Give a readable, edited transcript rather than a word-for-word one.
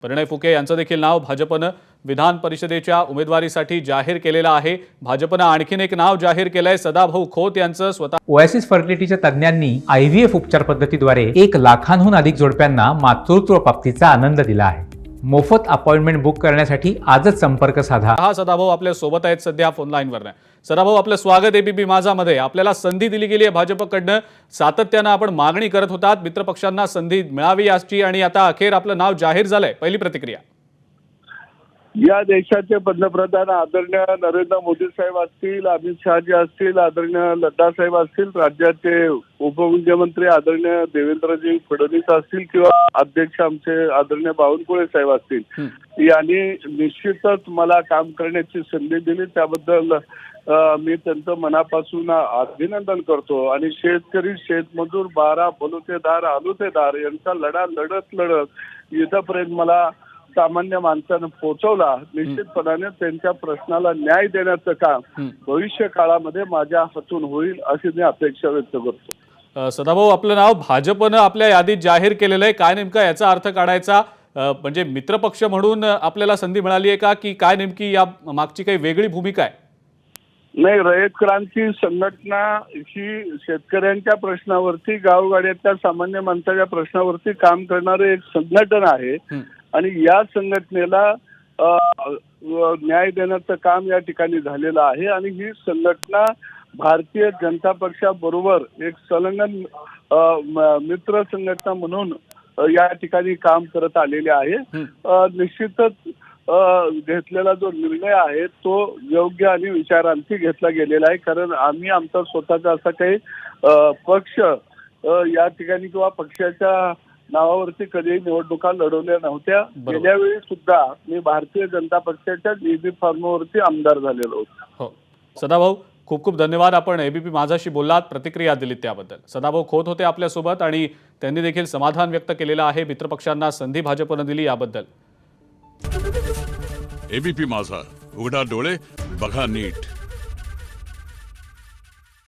परिणय फुके यांचं देखील नाव भाजपनं विधान परिषदेच्या उमेदवारीसाठी जाहीर केलेलं आहे। भाजपनं आणखीन एक नाव जाहीर केलंय, सदाभाऊ खोत यांचं। स्वतः ओएसिस फर्टिलिटीच्या तज्ञांनी IVF उपचार पद्धतीद्वारे 1 लाखांहून अधिक जोडप्यांना मातृत्व प्राप्तीचा आनंद दिला आहे। मोफत अपॉइंटमेंट बुक करण्यासाठी आजच संपर्क साधा। हा सदाभाऊ आपल्या सोबत आहेत सध्या फोन लाईनवर। सदाभाऊ, आपलं स्वागत एबीपी माझामध्ये। आपल्याला संधी दिली गेली आहे भाजपकडनं, सातत्यानं आपण मागणी करत होतात मित्रपक्षांना संधी मिळावी याची, आणि आता अखेर आपलं नाव जाहीर झालंय। पहिली प्रतिक्रिया। या देशाचे पंतप्रधान आदरणीय नरेंद्र मोदी साहेब असतील, अमित शहाजी असतील, आदरणीय नड्डा साहेब असतील, राज्याचे उपमुख्यमंत्री आदरणीय देवेंद्रजी फडणवीस असतील, किंवा अध्यक्ष आमचे आदरणीय बावनकुळे साहेब असतील, यांनी निश्चितच मला काम करण्याची संधी दिली। त्याबद्दल मी त्यांचं मनापासून अभिनंदन करतो। आणि शेतकरी, शेतमजूर, बारा बलुतेदार, आलुतेदार यांचा लढा लढत इथपर्यंत मला सामान्य माणसानं पोहोचवला। निश्चितपणाने त्यांच्या प्रश्नाला न्याय देण्याचं काम भविष्य काळामध्ये माझ्या हातून होईल अशी मी अपेक्षा व्यक्त करतो। सदाभाऊ, आपलं नाव भाजपनं आपल्या यादीत जाहीर केलेलं आहे, काय नेमका याचा अर्थ काढायचा? म्हणजे मित्रपक्ष म्हणून आपल्याला संधी मिळाली आहे का, की काय नेमकी या मागची काही वेगळी भूमिका आहे? नाही, रयत क्रांती संघटना ही शेतकऱ्यांच्या प्रश्नावरती, गावगाड्यातल्या सामान्य माणसाच्या प्रश्नावरती काम करणारे एक संघटन आहे। आणि या संघटनेला न्याय देण्याचं काम या ठिकाणी झालेलं आहे। आणि ही संघटना भारतीय जनता पक्षाबरोबर एक संलग्न मित्र संघटना म्हणून या ठिकाणी काम करत आलेले आहे। निश्चितच घेतलेला जो निर्णय आहे तो योग्य आणि विचारांती घेतला गेलेला आहे। कारण आम्ही आमचा स्वतःचा असा काही पक्ष या ठिकाणी किंवा पक्षाच्या नावावरती कधीही निवडणुका लढवल्या नव्हत्या। गेल्या वेळी सुद्धा मी भारतीय जनता पक्षाच्या DB फॉर्मवरती आमदार झालेलो होतो। हो सदाभाऊ, खूप खूप धन्यवाद। आपण एबीपी माझाशी बोललात, प्रतिक्रिया दिलीत त्याबद्दल। सदाभाऊ खोत होते आपल्यासोबत, आणि त्यांनी देखील समाधान व्यक्त केलेलं आहे मित्रपक्षांना संधी भाजपनं दिली याबद्दल। एबीपी माझा, उघडा डोळे बघा नीट।